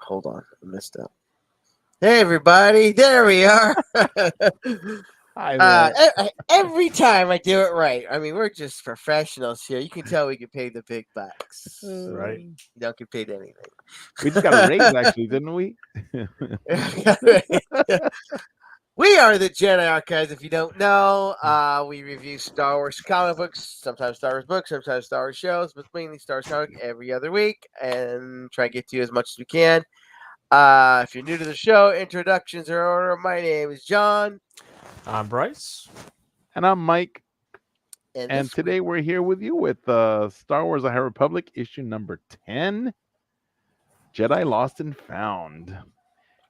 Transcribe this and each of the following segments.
Hold on, I messed up. Hey, everybody, there we are. Hi there. Every time I do it right. I mean, we're just professionals here. You can tell we get paid the big bucks. Right. You don't get paid anything. We just got a raise, actually, didn't we? We are the Jedi Archives. If you don't know, we review Star Wars comic books, sometimes Star Wars books, sometimes Star Wars shows, but mainly Star Wars comic every other week, and try to get to you as much as we can. If you're new to the show, introductions are in order. My name is John. I'm Bryce. And I'm Mike. And And today we're here with you with Star Wars: The High Republic, issue number 10, Jedi Lost and Found.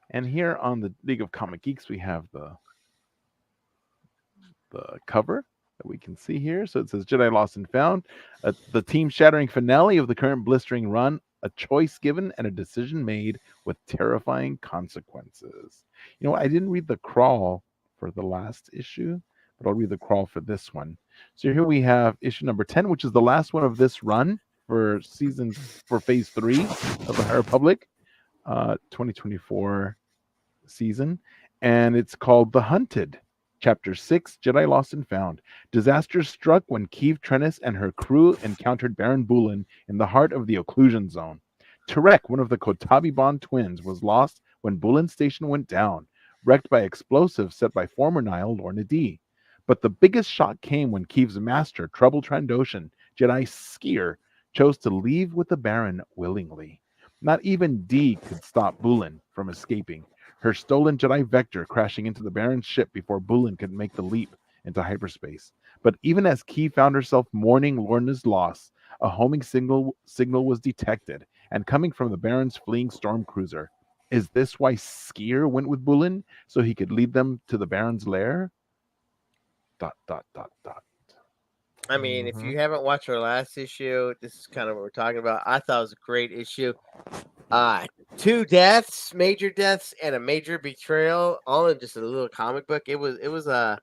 And here on the League of Comic Geeks, we have the cover that we can see here. So it says Jedi Lost and Found, the team-shattering finale of the current blistering run, a choice given and a decision made with terrifying consequences. You know, I didn't read the crawl for the last issue, but I'll read the crawl for this one. So here we have issue number 10, which is the last one of this run for phase 3 of the High Republic 2024 season, and it's called The Hunted. Chapter 6, Jedi Lost and Found. Disaster struck when Keeve Trennis and her crew encountered Baron Bulin in the heart of the occlusion zone. Tarek, one of the Kotabi Bond twins, was lost when Bulin's station went down, wrecked by explosives set by former Nihil Lorna D. But the biggest shock came when Keeve's master, Trouble Trandoshan, Jedi Skier, chose to leave with the Baron willingly. Not even D could stop Bulin from escaping, her stolen Jedi Vector crashing into the Baron's ship before Bulin could make the leap into hyperspace. But even as Keeve found herself mourning Lorna's loss, a homing signal was detected, and coming from the Baron's fleeing storm cruiser. Is this why Skier went with Bulin, so he could lead them to the Baron's lair? ... I mean, if you haven't watched our last issue, this is kind of what we're talking about. I thought it was a great issue. 2 deaths, major deaths, and a major betrayal, all in just a little comic book. It was a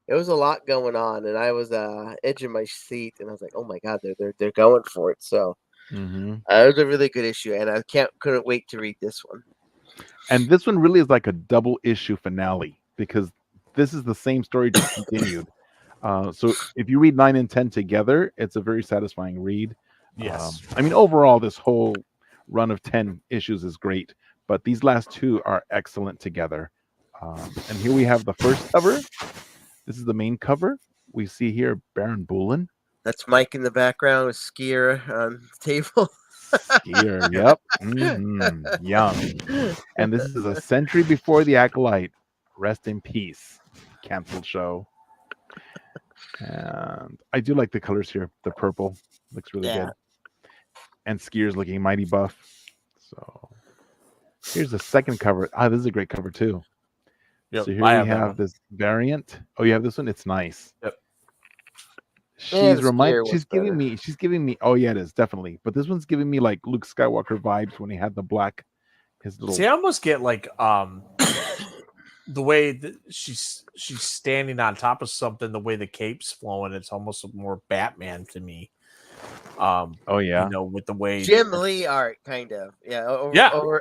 lot going on, and I was edging my seat, and I was like, oh my god, they're going for it. So it was a really good issue, and I couldn't wait to read this one. And this one really is like a double issue finale, because this is the same story just continued. So if you read 9 and 10 together, it's a very satisfying read. Yes. I mean, overall, this whole run of 10 issues is great, but these last 2 are excellent together. And here we have the first cover. This is the main cover. We see here Baron Bulin. That's Mike in the background with Skier on the table. Skier, yep. Yum. And this is a century before the Acolyte. Rest in peace. Canceled show. And I do like the colors here. The purple looks really good. And Skier's looking mighty buff. So here's the second cover. This is a great cover too. Yep, so here we have this variant. Oh, you have this one? It's nice. Yep. She's giving me. Oh yeah, it is definitely. But this one's giving me like Luke Skywalker vibes when he had the black. His little. See, I almost get like the way that she's standing on top of something. The way the cape's flowing, it's almost more Batman to me. Oh yeah, you know, with the way Jim Lee art, kind of.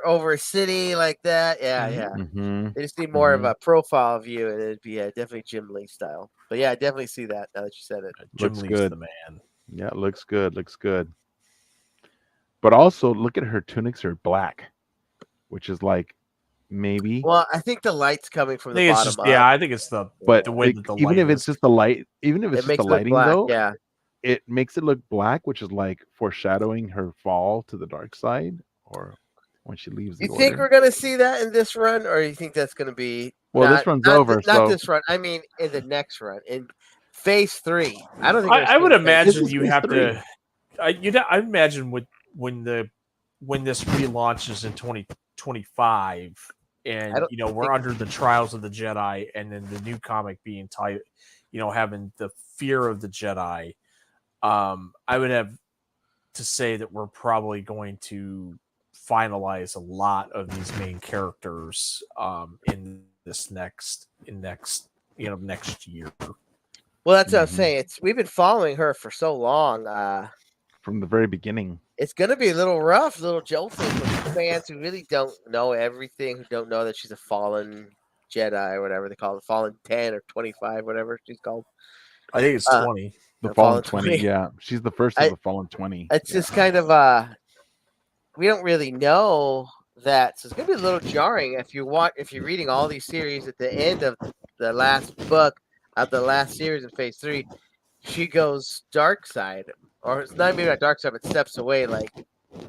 Over a city like that. They just need more of a profile view, and it'd be definitely Jim Lee style. But yeah, I definitely see that now that you said it. Jim Lee's good. The man. Yeah, it looks good. But also, look at her tunics are black, which is like maybe. Well, I think the light's coming from the bottom up. Yeah, I think it's the way that the even light if it's just the light, even if it's just the lighting black, though, yeah, it makes it look black, which is like foreshadowing her fall to the dark side, or when she leaves. You think we're gonna see that in this run, or you think that's gonna be? Well, this run's over. Not this run. I mean, in the next run, in phase 3. I don't think. I would imagine you have 3. to. I imagine when this relaunches in 2025, and we're under the trials of the Jedi, and then the new comic being having the fear of the Jedi. I would have to say that we're probably going to finalize a lot of these main characters in this next year. Well, that's what I'm saying. We've been following her for so long. From the very beginning. it's going to be a little rough, a little jolting for fans who really don't know everything, who don't know that she's a fallen Jedi or whatever they call it, fallen 10 or 25, whatever she's called. I think it's 20. The Fallen 20, yeah. She's the first of the Fallen 20. It's just kind of we don't really know that, so it's gonna be a little jarring if you're reading all these series at the end of the last book of the last series in Phase 3, she goes dark side, or it's not maybe not dark side, but steps away like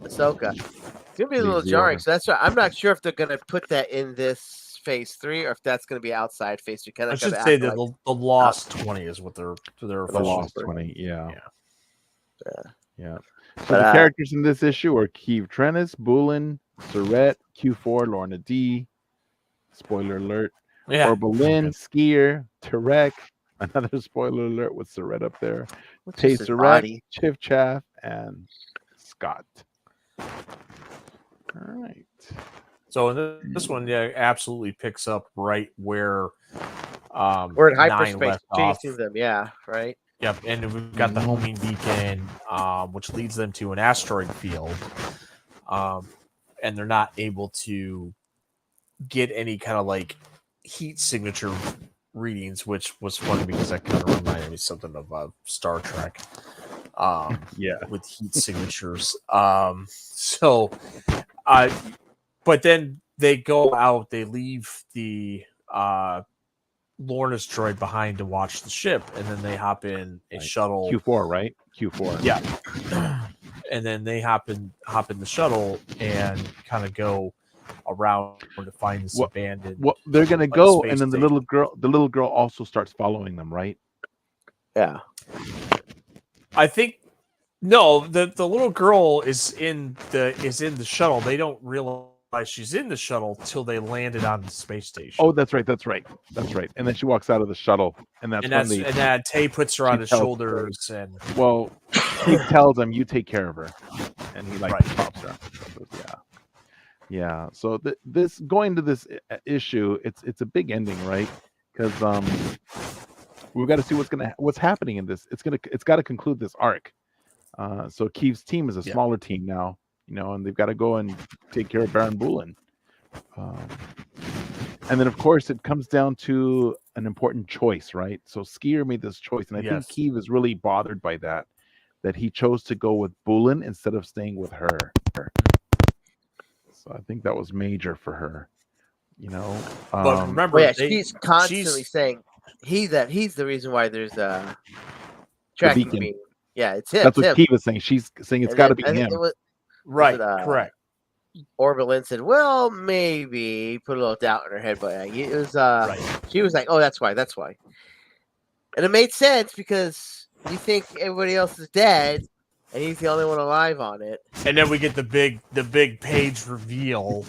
Ahsoka. It's gonna be a little jarring. So that's why I'm not sure if they're gonna put that in this Phase 3 or if that's gonna be outside Phase 3. Kind of. I should say that the Lost 20 is what they're the Lost 20. Yeah. So But, the characters in this issue are Keeve Trennis, Bulin, Surrett, Q4, Lorna D. Spoiler alert. Orbelin, Skier, Tarek. Another spoiler alert with Surrett up there. Tay Surrett, Chiff Chaff, and Scott. All right. So this one, absolutely picks up right where we're in hyperspace chasing them. Yeah, right. Yep, and we've got the homing beacon, which leads them to an asteroid field, and they're not able to get any kind of like heat signature readings, which was funny because that kind of reminded me something of Star Trek. With heat signatures. But then they go out, they leave the Lorna's droid behind to watch the ship, and then they hop in a shuttle. Q4, right? Q4. Yeah. And then they hop in the shuttle and kind of go around to find this abandoned. Well, they're gonna go, and then the little girl also starts following them, right? Yeah. I think no, the little girl is in the shuttle. They don't realize she's in the shuttle till they landed on the space station. Oh, that's right. And then she walks out of the shuttle, and then Tay puts her on his shoulders, and he tells him, "You take care of her," and he pops her. Yeah. So this going to this issue, it's a big ending, right? Because we've got to see what's happening in this. It's got to conclude this arc. So Keeve's team is a smaller team now, and they've got to go and take care of Baron Bulin. And then, of course, it comes down to an important choice, right? So Skier made this choice, and I think Keeve is really bothered by that he chose to go with Bulin instead of staying with her. So I think that was major for her, But remember, she's constantly saying he's the reason why there's a tracking beam. Yeah, it's him. That's what Keeve was saying. She's saying it's got to be him. Correct. Orbelin said, "Well, maybe." Put a little doubt in her head, but it was. She was like, "Oh, that's why," and it made sense because you think everybody else is dead, and he's the only one alive on it. And then we get the big page reveal,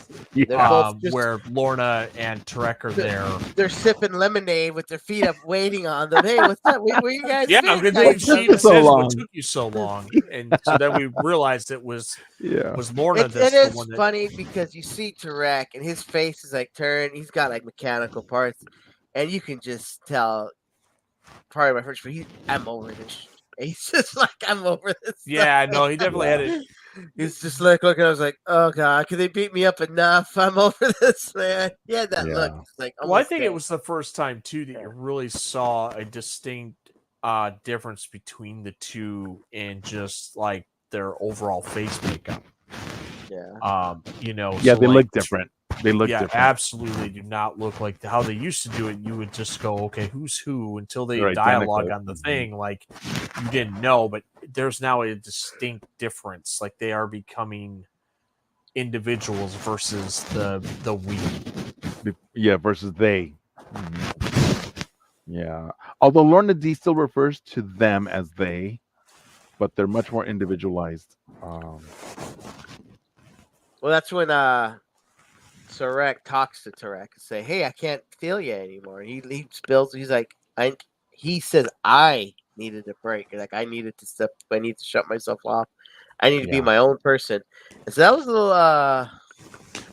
where Lorna and Tarek are there. They're sipping lemonade with their feet up, waiting on them. Hey, what's up? Where you guys? Yeah, good she says what took you so long, and so then we realized it was Lorna. It is funny because you see Tarek and his face is like turned. He's got like mechanical parts, and you can just tell. Probably my first, but I'm over this. He's just like, I'm over this. Yeah, no, he definitely had it. He's just like looking. I was like, oh god, can they beat me up enough? I'm over this, man. Yeah, that look. Like, well, I think it was the first time too that you really saw a distinct difference between the two in just like their overall face makeup. Yeah. They look different. They look different. Absolutely do not look like how they used to do it. You would just go, okay, who's who until they dialogue identical on the thing. Like you didn't know, but there's now a distinct difference. Like they are becoming individuals versus the we. Yeah, versus they. Mm-hmm. Yeah. Although Lorna D still refers to them as they, but they're much more individualized. Well, that's when Sarek talks to Tarek and say, "Hey, I can't feel you anymore." And he spills. He's like, he says, "I needed a break. Like I needed to step. I need to shut myself off. I need to be my own person." And so that was a little.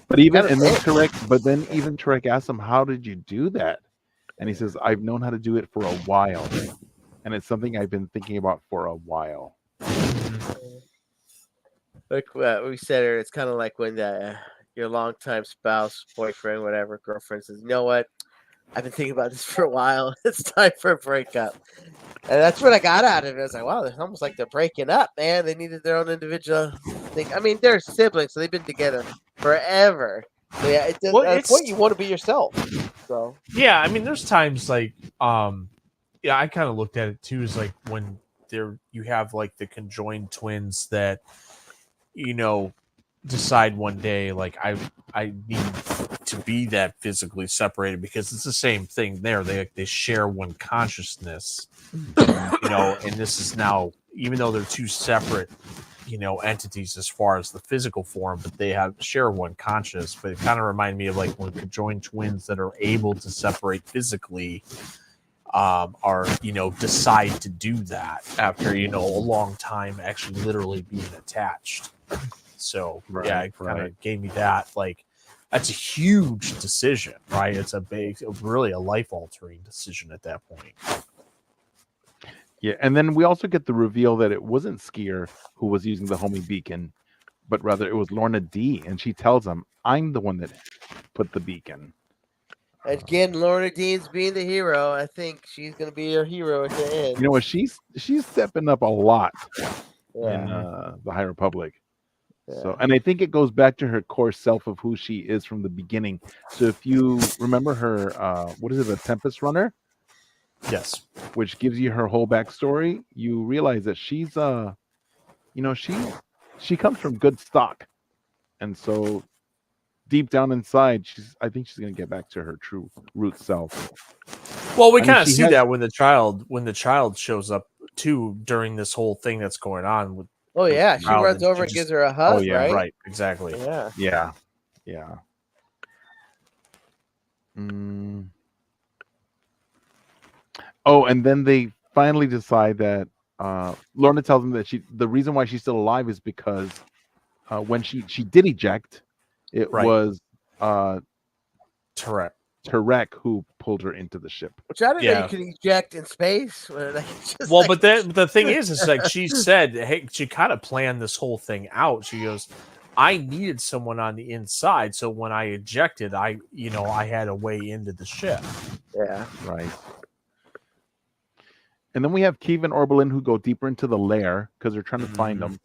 But even Tarek asked him, "How did you do that?" And he says, "I've known how to do it for a while, and it's something I've been thinking about for a while." like we said earlier, it's kind of like when your longtime spouse, boyfriend, whatever, girlfriend says, "You know what? I've been thinking about this for a while. It's time for a breakup." And that's what I got out of it. I was like, wow, it's almost like they're breaking up, man. They needed their own individual thing. I mean, they're siblings, so they've been together forever. So yeah, it does, Well, at a point it's you want to be yourself. So yeah. I mean, there's times like yeah, I kind of looked at it too. Is like when you have like the conjoined twins that decide one day like I need to be that physically separated because it's the same thing there. They share one consciousness, and this is now, even though they're two separate entities as far as the physical form, but they share one conscious. But it kind of reminded me of like when conjoined twins that are able to separate physically are decide to do that after a long time actually literally being attached. So yeah, it kind of gave me that, like, that's a huge decision, right? It's really a life altering decision at that point. Yeah, and then we also get the reveal that it wasn't Skier who was using the homing beacon, but rather it was Lorna D, and she tells him, "I'm the one that put the beacon." again, Lorna Dean's being the hero. I think she's gonna be your hero at the end. You know what? She's stepping up a lot in Yeah. the High Republic. Yeah. So, and I think it goes back to her core self of who she is from the beginning. So, if you remember her, what is it, the Tempest Runner? Yes. Which gives you her whole backstory. You realize that she's, she comes from good stock, and so deep down inside, I think she's gonna get back to her true root self. Well, we kind of see that when the child shows up too during this whole thing that's going on with. Oh yeah, she runs over and gives her a hug. Oh yeah, right, exactly. Yeah. Oh, and then they finally decide that Lorna tells them that the reason why she's still alive is because when she did eject, it was Tarek who pulled her into the ship. Which I didn't know you could eject in space. Well, but the thing is like she said, hey, she kind of planned this whole thing out. She goes, I needed someone on the inside, so when I ejected, I had a way into the ship. Yeah. Right. And then we have Keeve and Oberlin who go deeper into the lair because they're trying to find them,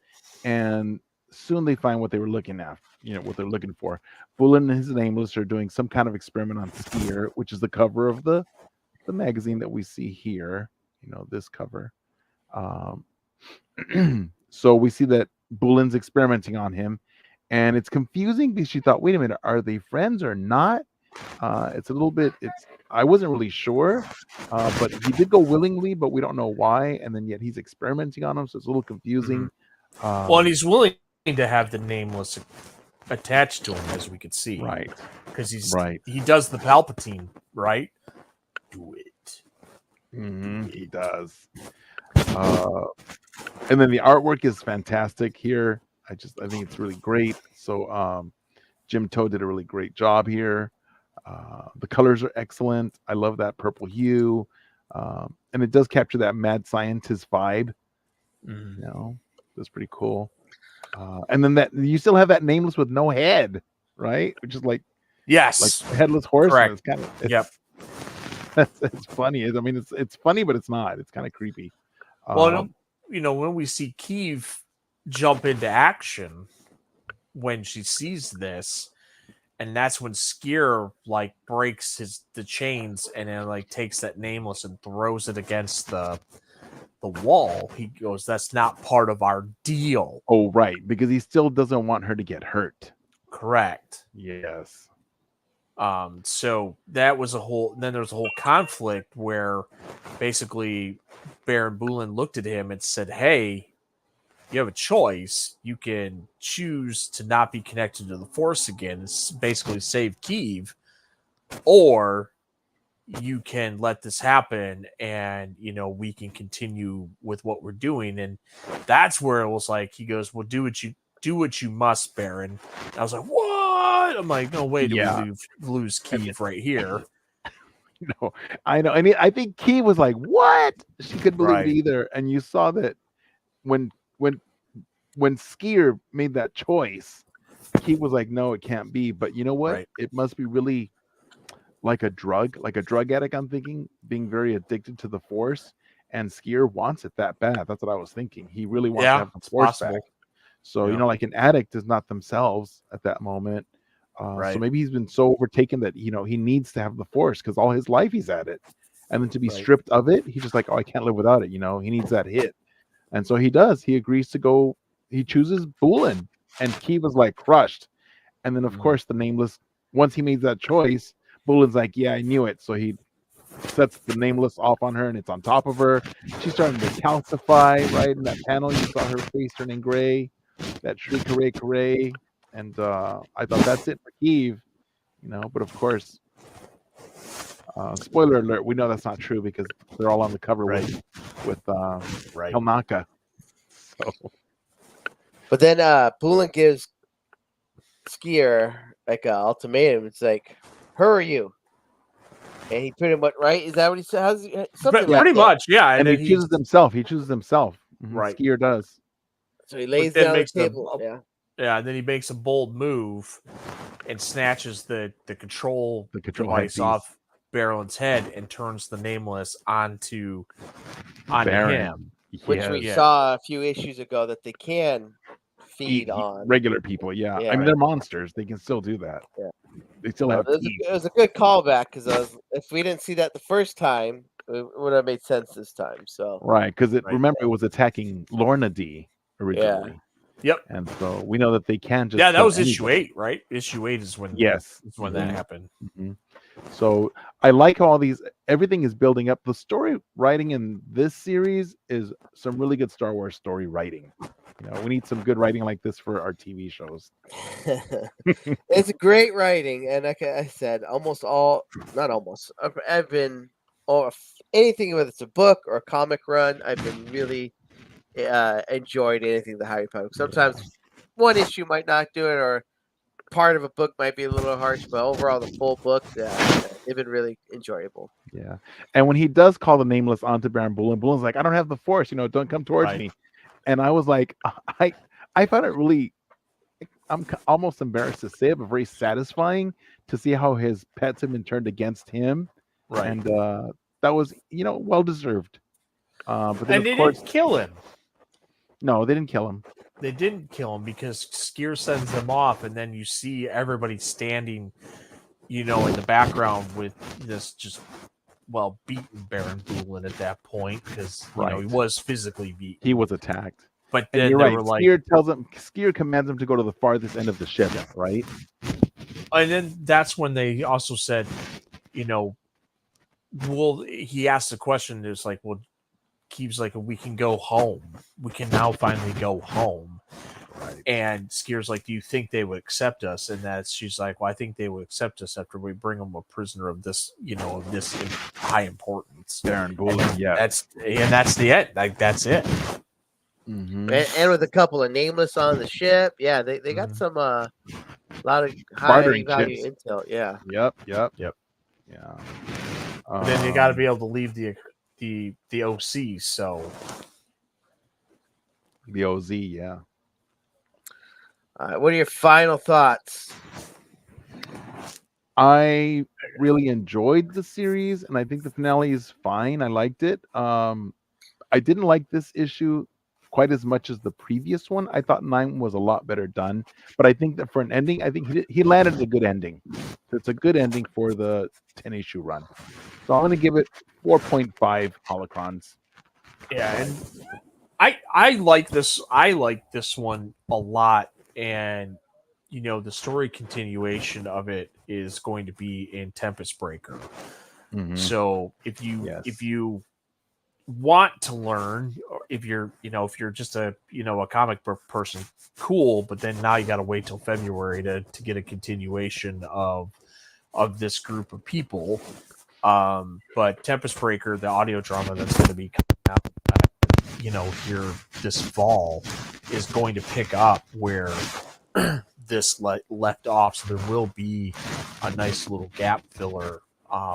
and soon they find what they were looking at. What they're looking for. Bullen and his Nameless are doing some kind of experiment on Skier, which is the cover of the magazine that we see here. This cover. So we see that Bullen's experimenting on him, and it's confusing because she thought, wait a minute, are they friends or not? It's a little bit. I wasn't really sure, but he did go willingly, but we don't know why. And then yet he's experimenting on him, so it's a little confusing. Well, and he's willing to have the Nameless attached to him, as we could see, right? Because he does the Palpatine, right? Do it. He does. And then the artwork is fantastic here. I think it's really great. So Jim Toe did a really great job here. The colors are excellent. I love that purple hue, and it does capture that mad scientist vibe. That's pretty cool. And then that you still have that Nameless with no head, right? Which is like like headless horse. Correct. It's it's funny. I mean, it's funny, but it's not. It's kind of creepy. Well, when we see Keeve jump into action when she sees this, and that's when Skier like breaks the chains and then like takes that Nameless and throws it against the wall. He goes, "That's not part of our deal." Oh, right, because he still doesn't want her to get hurt. Correct. Yes. So that was then there was a whole conflict where basically Baron Bullen looked at him and said, "Hey, you have a choice. You can choose to not be connected to the Force again, basically save Keeve, or you can let this happen and we can continue with what we're doing." And that's where it was like, he goes, "Well, do what you must, Baron." And I was like, what? I'm like, no way do we lose Keeve right here. I know. I mean, I think Keeve was like, what? She couldn't believe it either. And you saw that when when Skier made that choice, he was like, no, it can't be. But you know what? Right. It must be really like a drug addict, I'm thinking, being very addicted to the Force. And Skier wants it that bad. That's what I was thinking. He really wants to Yeah, have the it's Force possible. back. So, Yeah. like an addict is not themselves at that moment. So Right. maybe he's been so overtaken that, he needs to have the Force because all his life he's at it. And then to be Right. stripped of it, he's just like, oh, I can't live without it. He needs that hit. And so he does. He agrees to go. He chooses Bulin. And Kiva's like crushed. And then, of course, the Nameless, once he made that choice, Bulin's like, yeah, I knew it. So he sets the Nameless off on her and it's on top of her. She's starting to calcify, right? In that panel, you saw her face turning gray, that shriek, hooray, hooray. And I thought that's it for Keeve, but of course, spoiler alert, we know that's not true because they're all on the cover with Helnaka. So, but then Bulin gives Skier like an ultimatum. It's like, "Who are you?" And he pretty much Is that what he said? Something like pretty that. much, yeah. and then he chooses himself. He chooses himself. Right. Skier does. So he lays down the table. Yeah, and then he makes a bold move and snatches the control device off Barrowland's head and turns the Nameless onto him. Which we saw a few issues ago that they can feed on regular people. Yeah. I mean, they're monsters. They can still do that. Yeah. They still have teeth. It was a good callback because if we didn't see that the first time, it would have made sense this time. So right, because remember it was attacking Lorna D originally. Yeah. Yep. And so we know that they can just. Yeah, that was issue 8, right? Issue 8 is when. Yes. Is when that happened. Mm-hmm. So I like how everything is building up. The story writing in this series is some really good Star Wars story writing. We need some good writing like this for our TV shows. It's great writing, and like I said, I've been anything, whether it's a book or a comic run, I've been really enjoyed anything the Harry Potter. Sometimes one issue might not do it, or part of a book might be a little harsh, but overall the full book, they've been really enjoyable. Yeah, and when he does call the Nameless onto Baron Bulin, Bulin's like, I don't have the Force, don't come towards me. And I was like, I found it really, I'm almost embarrassed to say it, but very satisfying to see how his pets have been turned against him. Right. And that was, well deserved. But then, and they didn't kill him. No, they didn't kill him. They didn't kill him because Skier sends them off, and then you see everybody standing, in the background with this just, beaten Baron Bulin at that point because he was physically beaten. He was attacked. But then you're they right. were like, Skier commands him to go to the farthest end of the ship, right? And then that's when they also said, he asked the question. It's like, well, Keeves like, we can go home. We can now finally go home. Right. And Skier's like, do you think they would accept us? And she's like, well, I think they would accept us after we bring them a prisoner of this, of this high importance. Baron Bulin, yeah. That's the end. Like, that's it. Mm-hmm. And with a couple of Nameless on the ship, they got some lot of high value intel. Yeah. Yep. Yeah. And then you got to be able to leave the OC. So the OZ, yeah. All right, what are your final thoughts? I really enjoyed the series, and I think the finale is fine. I liked it. I didn't like this issue quite as much as the previous one. I thought 9 was a lot better done, but I think that for an ending, I think he landed a good ending. It's a good ending for the 10-issue run. So I'm going to give it 4.5 holocrons. Yeah, and I like this. I like this one a lot, and the story continuation of it is going to be in Tempest Breaker. Mm-hmm. So if you want to learn, or if you're just a comic book person, cool, but then now you got to wait till February to get a continuation of this group of people. But Tempest Breaker, the audio drama that's going to be coming out here this fall, is going to pick up where this left off, so there will be a nice little gap filler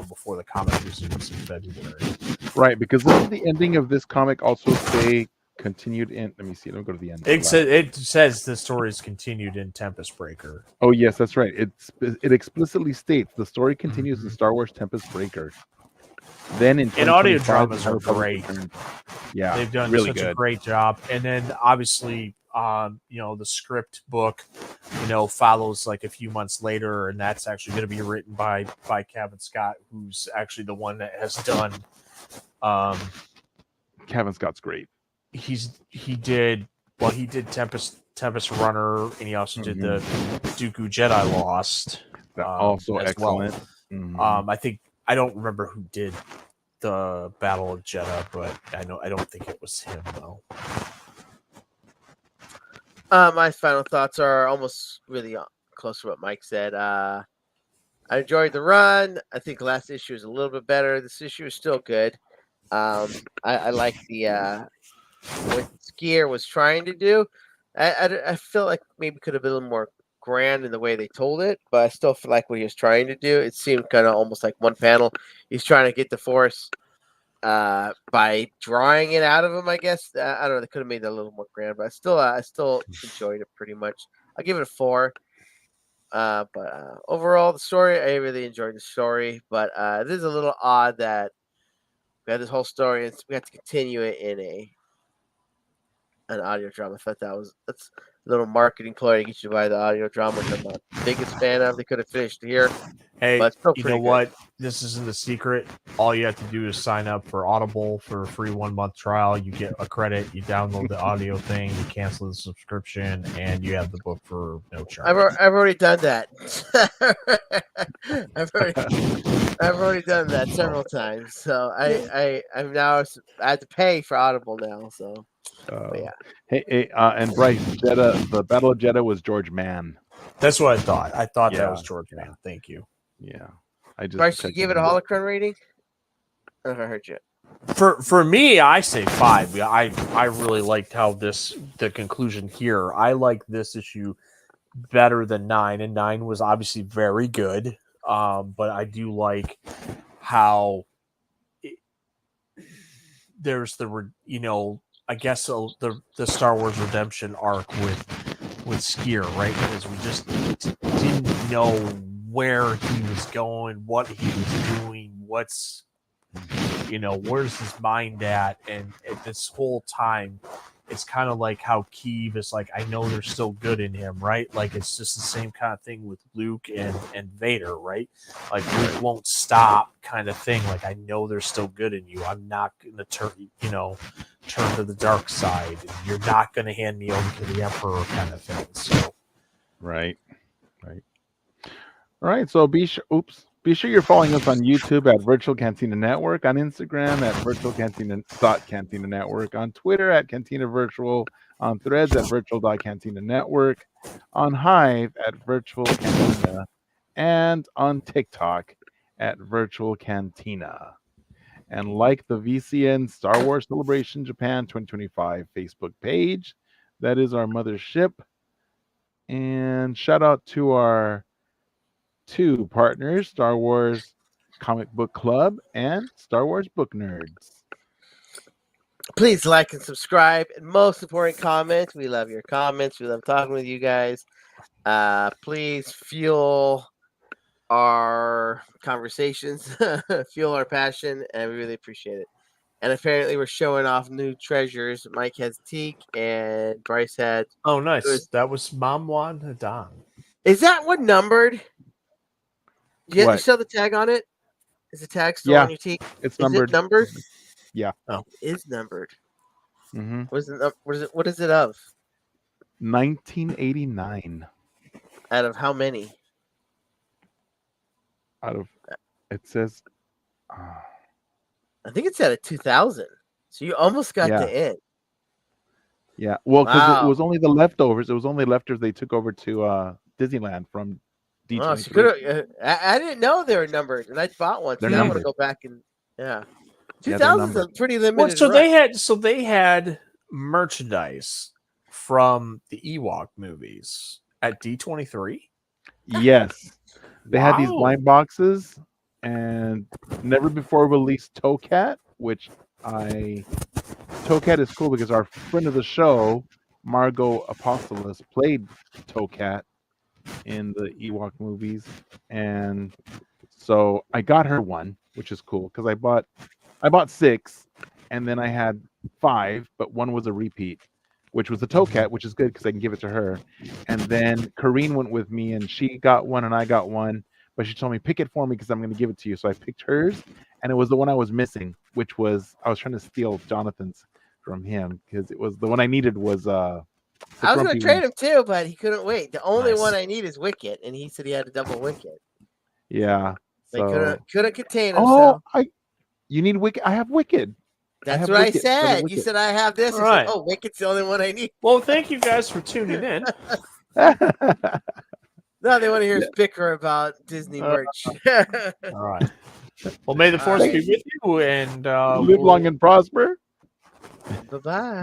before the comic resumes in February. Right, because doesn't the ending of this comic also say continued in. Let me see. Let me go to the end. It says the story is continued in Tempest Breaker. Oh yes, that's right. It explicitly states the story continues in Star Wars Tempest Breaker. Then in And audio 2025, dramas the are Republic great. returned. Yeah, They've done really such good. a great job. And then obviously, the script book, follows like a few months later, and that's actually going to be written by Kevin Scott, who's actually the one that has done. Kevin Scott's great. He did Tempest Runner, and he also did the Dooku Jedi Lost. Also excellent. Well. I don't remember who did the Battle of Jeddah, but I don't think it was him though. My final thoughts are almost really close to what Mike said. I enjoyed the run. I think the last issue is a little bit better. This issue is still good. I like the what Skier was trying to do. I feel like maybe could have been a little more grand in the way they told it, but I still feel like what he was trying to do, it seemed kind of almost like one panel. He's trying to get the Force by drawing it out of him, I guess. I don't know. They could have made that a little more grand, but I still enjoyed it pretty much. I'll give it a 4. But overall, the story, I really enjoyed the story. But this is a little odd that we had this whole story and we have to continue it in an audio drama. I thought that's a little marketing ploy to get you to buy the audio drama, which I'm not the biggest fan of. They could have finished here. Hey, but still you pretty know good. what? This isn't a secret. All you have to do is sign up for Audible for a free 1-month trial. You get a credit. You download the audio thing. You cancel the subscription, and you have the book for no charge. I've already done that. I've already done that several times. So I'm now I have to pay for Audible now. So yeah. Hey, and Bryce, the Battle of Jeddah was George Mann. That's what I thought. I thought that was George Mann. Thank you. Yeah, I just. Bryce, you give it a holocron rating? I don't know if I heard you. For me, I say 5. I really liked how the conclusion here. I like this issue better than 9, and 9 was obviously very good. But I do like how there's I guess the Star Wars Redemption arc with Skier, right? Because we just didn't know where he was going, what he was doing, where's his mind at, and at this whole time, it's kind of like how Keeve is like, I know there's still good in him, right? Like it's just the same kind of thing with Luke and Vader, right? Like Luke won't stop, kind of thing. Like I know there's still good in you. I'm not gonna turn to the dark side. You're not gonna hand me over to the Emperor, kind of thing. So, right. All right. So be sure you're following us on YouTube at Virtual Cantina Network, on Instagram at Virtual Cantina Network, on Twitter at Cantina Virtual, on Threads at Virtual.Cantina Network, on Hive at Virtual Cantina, and on TikTok at Virtual Cantina. And like the VCN Star Wars Celebration Japan 2025 Facebook page, that is our mothership. And shout out to our 2 partners, Star Wars Comic Book Club and Star Wars Book Nerds. Please like and subscribe, and most important, comment. We love your comments. We love talking with you guys. Please fuel our conversations, fuel our passion, and we really appreciate it. And apparently, we're showing off new treasures. Mike has teak, and Bryce had. Oh, nice. That was Mamwan Hadan. Is that one numbered? You still have the tag on it? Is the tag still on your teak? It's numbered. Is it numbered? Yeah. Oh, it is numbered. Mm-hmm. What is it of? 1989. Out of how many? It says. I think it's out of 2000. So you almost got the end. Yeah. Well, because it was only the leftovers. It was only leftovers they took over to Disneyland from D23. Oh, so I didn't know they were numbered, and I bought one. So I want to go back and 2000 is a pretty limited. So they had merchandise from the Ewok movies at D23. Yes, they had these blind boxes, and never before released Toecat, which I Toecat is cool because our friend of the show, Margot Apostolos, played Toecat in the Ewok movies, and so I got her one, which is cool because I bought 6, and then I had 5, but one was a repeat, which was the Toecat, which is good because I can give it to her. And then Kareen went with me, and she got one, and I got one, but she told me pick it for me because I'm going to give it to you. So I picked hers, and it was the one I was missing, which was I was trying to steal Jonathan's from him because it was the one I needed was I was going to trade him too, but he couldn't wait. The only Nice. one I need is Wicket, and he said he had a double Wicket. Yeah. They So couldn't contain himself. You need Wicked. I have Wicked. That's what I Wicket, said. Wicket. You said I have this. All I right. said, oh, Wicket's the only one I need. Well, thank you guys for tuning in. No, they want to hear us bicker about Disney merch. All right. Well, may the force be with you, and live long and prosper. Bye-bye.